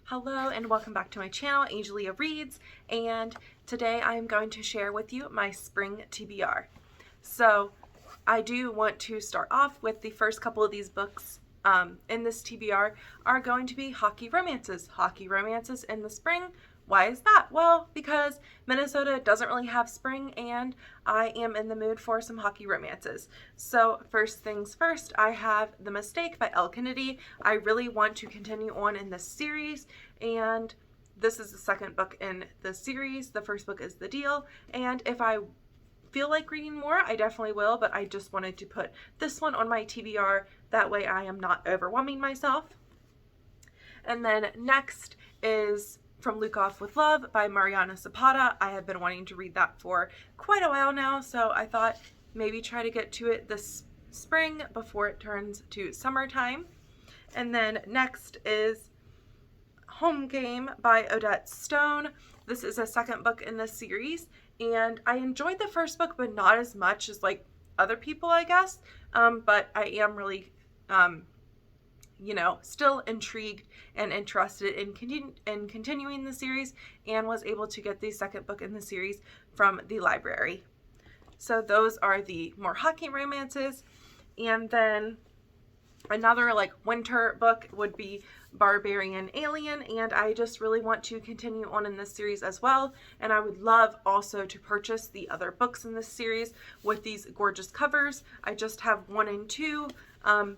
Hello and welcome back to my channel, Angelia Reads, and today I am going to share with you my spring TBR. So I do want to start off with the first couple of these books in this TBR are going to be hockey romances. Hockey romances in the spring. Why is that? Well, because Minnesota doesn't really have spring and I am in the mood for some hockey romances. So first things first, I have The Mistake by Elle Kennedy. I really want to continue on in this series, and this is the second book in the series. The first book is The Deal, and if I feel like reading more, I definitely will, but I just wanted to put this one on my TBR. That way I am not overwhelming myself. And then next is From Luke Off with Love by Mariana Zapata. I have been wanting to read that for quite a while now, so I thought maybe try to get to it this spring before it turns to summertime. And then next is Home Game by Odette Stone. This is a second book in this series, and I enjoyed the first book, but not as much as like other people, I guess. But I am really still intrigued and interested in continuing the series, and was able to get the second book in the series from the library. So those are the more hockey romances. And then another like winter book would be Barbarian Alien, and I just really want to continue on in this series as well, and I would love also to purchase the other books in this series with these gorgeous covers. I just have 1 and 2,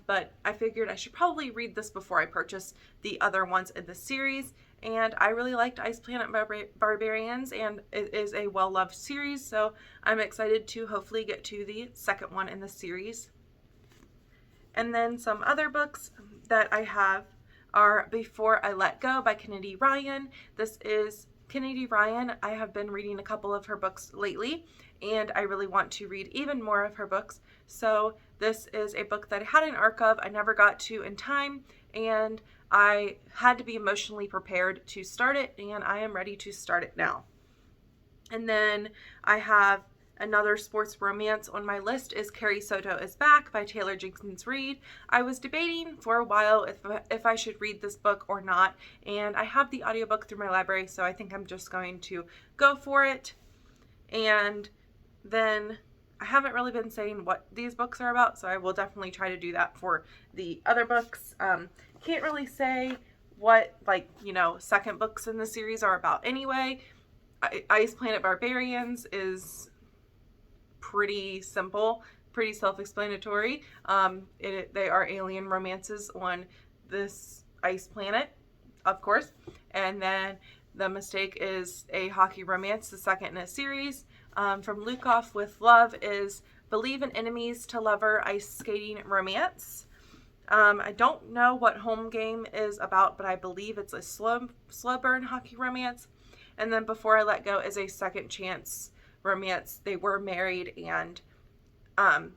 but I figured I should probably read this before I purchase the other ones in the series. And I really liked Ice Planet Barbarians, and it is a well-loved series, so I'm excited to hopefully get to the second one in the series. And then some other books that I have are Before I Let Go by Kennedy Ryan. This is Kennedy Ryan. I have been reading a couple of her books lately, and I really want to read even more of her books. So this is a book that I had an arc of, I never got to in time, and I had to be emotionally prepared to start it, and I am ready to start it now. And then I have another sports romance on my list is Carrie Soto is Back by Taylor Jenkins Reid. I was debating for a while if I should read this book or not, and I have the audiobook through my library, so I think I'm just going to go for it. And then I haven't really been saying what these books are about, so I will definitely try to do that for the other books. Can't really say what second books in the series are about anyway. Ice Planet Barbarians is pretty simple, pretty self-explanatory. They are alien romances on this ice planet, of course. And then The Mistake is a hockey romance, the second in a series. From Luke Off with Love is Believe in Enemies to Lover ice skating romance. I don't know what Home Game is about, but I believe it's a slow burn hockey romance. And then Before I Let Go is a second chance romance. They were married and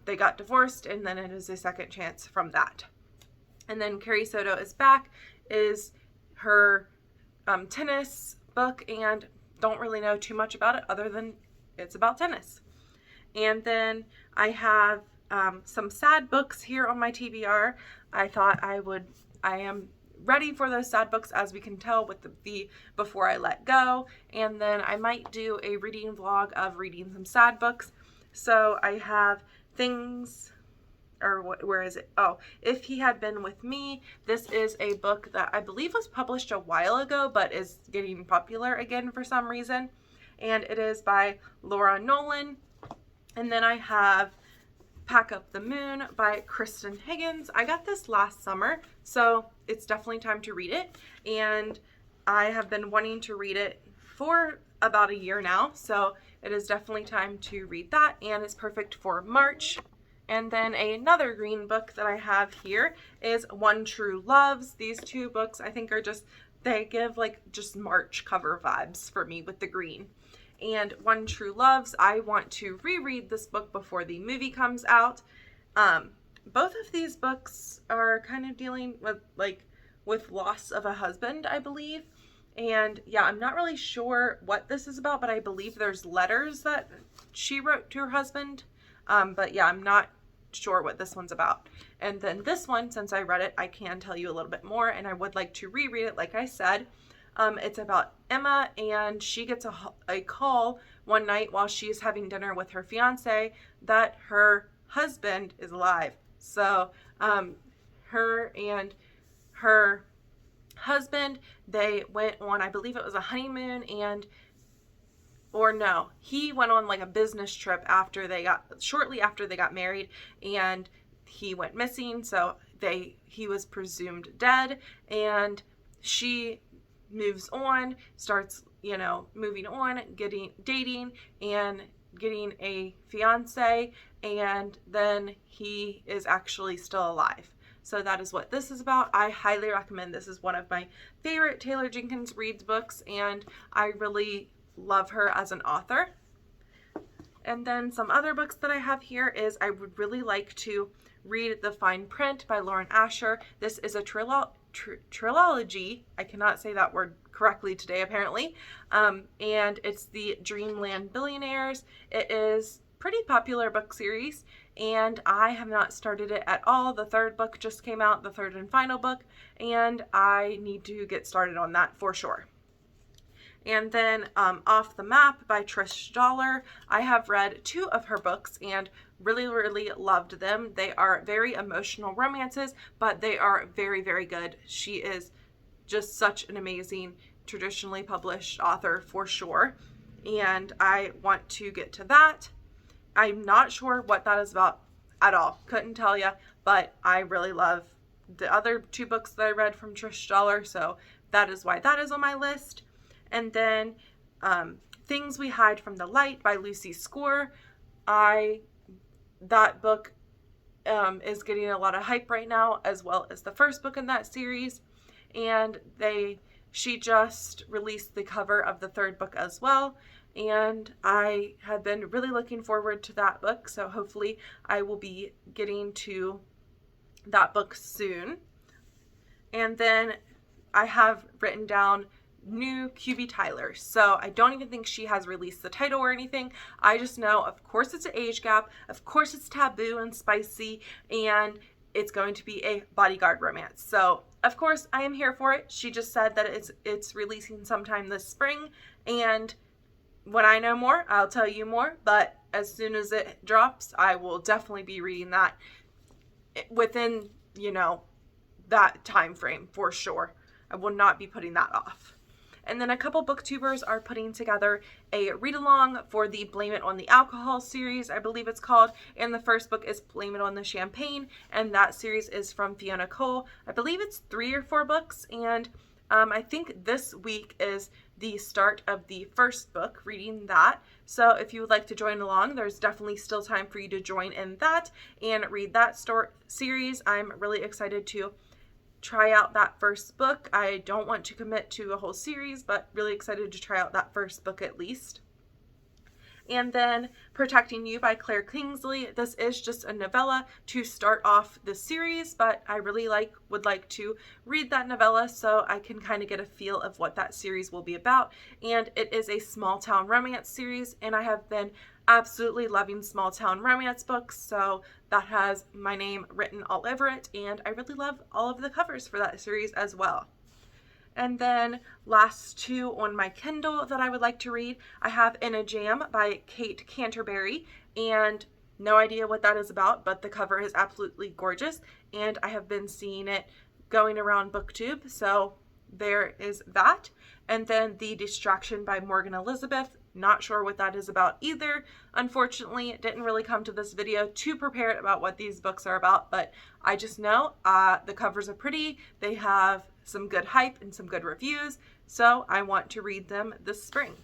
they got divorced, and then it is a second chance from that. And then Carrie Soto is Back is her tennis book, and don't really know too much about it other than it's about tennis. And then I have some sad books here on my TBR. I thought I am ready for those sad books, as we can tell with the Before I Let Go, and then I might do a reading vlog of reading some sad books. So I have where is it? Oh, If He Had Been With Me. This is a book that I believe was published a while ago, but is getting popular again for some reason, and it is by Laura Nolan. And then I have Pack Up the Moon by Kristen Higgins. I got this last summer, so it's definitely time to read it, and I have been wanting to read it for about a year now, so it is definitely time to read that, and it's perfect for March. And then another green book that I have here is One True Loves. These two books I think are they give like just March cover vibes for me with the green. And One True Loves, I want to reread this book before the movie comes out. Both of these books are kind of dealing with loss of a husband, I believe. And yeah, I'm not really sure what this is about, but I believe there's letters that she wrote to her husband. But yeah, I'm not sure what this one's about. And then this one, since I read it, I can tell you a little bit more, and I would like to reread it like I said. It's about Emma, and she gets a call one night while she's having dinner with her fiance that her husband is alive. So her and her husband, they went on, I believe it was a honeymoon, he went on like a business trip shortly after they got married, and he went missing. So he was presumed dead, and she moves on, starts, moving on, dating and getting a fiance, and then he is actually still alive. So that is what this is about. I highly recommend. This is one of my favorite Taylor Jenkins Reid books, and I really love her as an author. And then some other books that I have here is I would really like to read The Fine Print by Lauren Asher. This is a trilogy. I cannot say that word correctly today, apparently. And it's the Dreamland Billionaires. It is pretty popular book series, and I have not started it at all. The third book just came out, the third and final book, and I need to get started on that for sure. And then Off the Map by Trish Dollar. I have read 2 of her books and really, really loved them. They are very emotional romances, but they are very, very good. She is just such an amazing traditionally published author for sure. And I want to get to that. I'm not sure what that is about at all. Couldn't tell you, but I really love the other 2 books that I read from Trish Dollar, so that is why that is on my list. And then Things We Hide from the Light by Lucy Score. That book is getting a lot of hype right now, as well as the first book in that series. And she just released the cover of the third book as well. And I have been really looking forward to that book. So hopefully I will be getting to that book soon. And then I have written down new QB Tyler. So I don't even think she has released the title or anything. I just know, of course, it's an age gap. Of course, it's taboo and spicy, and it's going to be a bodyguard romance. So, of course, I am here for it. She just said that it's releasing sometime this spring, and when I know more, I'll tell you more. But as soon as it drops, I will definitely be reading that within, that time frame for sure. I will not be putting that off. And then a couple booktubers are putting together a read-along for the Blame It on the Alcohol series, I believe it's called. And the first book is Blame It on the Champagne, and that series is from Fiona Cole. I believe it's 3 or 4 books, and I think this week is the start of the first book, reading that. So if you would like to join along, there's definitely still time for you to join in that and read that series. I'm really excited to try out that first book. I don't want to commit to a whole series, but really excited to try out that first book at least. And then Protecting You by Claire Kingsley. This is just a novella to start off the series, but I really would like to read that novella so I can kind of get a feel of what that series will be about. And it is a small town romance series, and I have been absolutely loving small town romance books, so that has my name written all over it, and I really love all of the covers for that series as well. And then last 2 on my Kindle that I would like to read, I have In a Jam by Kate Canterbury, and no idea what that is about, but the cover is absolutely gorgeous, and I have been seeing it going around BookTube, so there is that. And then The Distraction by Morgan Elizabeth. Not sure what that is about either. Unfortunately, it didn't really come to this video too prepared about what these books are about, but I just know the covers are pretty. They have some good hype and some good reviews, so I want to read them this spring.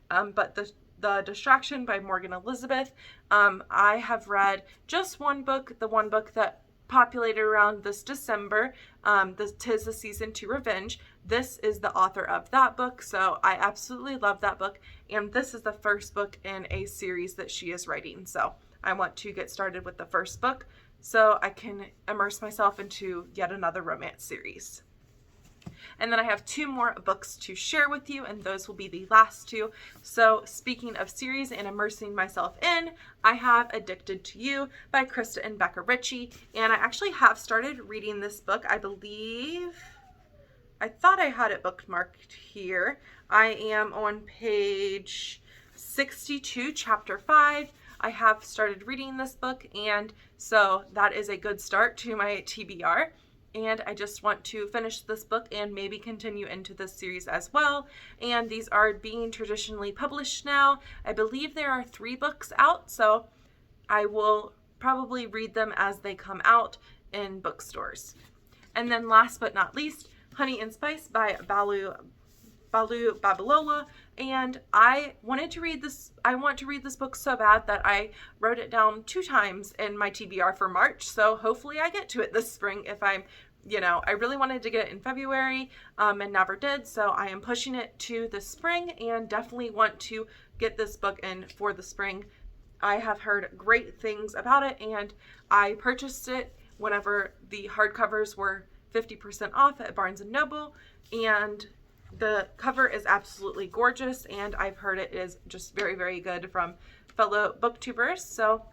But the Distraction by Morgan Elizabeth, I have read just one book, the one book that populated around this December, Tis the Season to Revenge. This is the author of that book, so I absolutely love that book, and this is the first book in a series that she is writing, so I want to get started with the first book so I can immerse myself into yet another romance series. And then I have 2 more books to share with you, and those will be the last 2. So speaking of series and immersing myself in, I have Addicted to You by Krista and Becca Ritchie, and I actually have started reading this book. I thought I had it bookmarked here. I am on page 62, chapter 5. I have started reading this book, and so that is a good start to my TBR. And I just want to finish this book and maybe continue into this series as well. And these are being traditionally published now. I believe there are 3 books out, so I will probably read them as they come out in bookstores. And then last but not least, Honey and Spice by Balu Babalola, and I want to read this book so bad that I wrote it down 2 times in my TBR for March, so hopefully I get to it this spring. If I'm, I really wanted to get it in February and never did, so I am pushing it to the spring and definitely want to get this book in for the spring. I have heard great things about it, and I purchased it whenever the hardcovers were 50% off at Barnes & Noble, and the cover is absolutely gorgeous, and I've heard it is just very, very good from fellow booktubers. So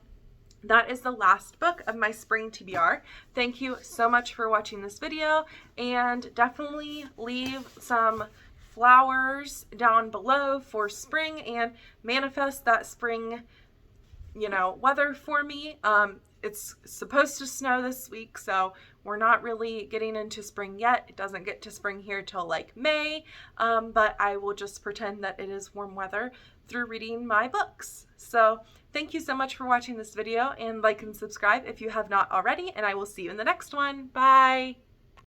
that is the last book of my spring TBR. Thank you so much for watching this video, and definitely leave some flowers down below for spring and manifest that spring, weather for me. It's supposed to snow this week, so we're not really getting into spring yet. It doesn't get to spring here till like May, but I will just pretend that it is warm weather through reading my books. So thank you so much for watching this video, and like and subscribe if you have not already, and I will see you in the next one. Bye!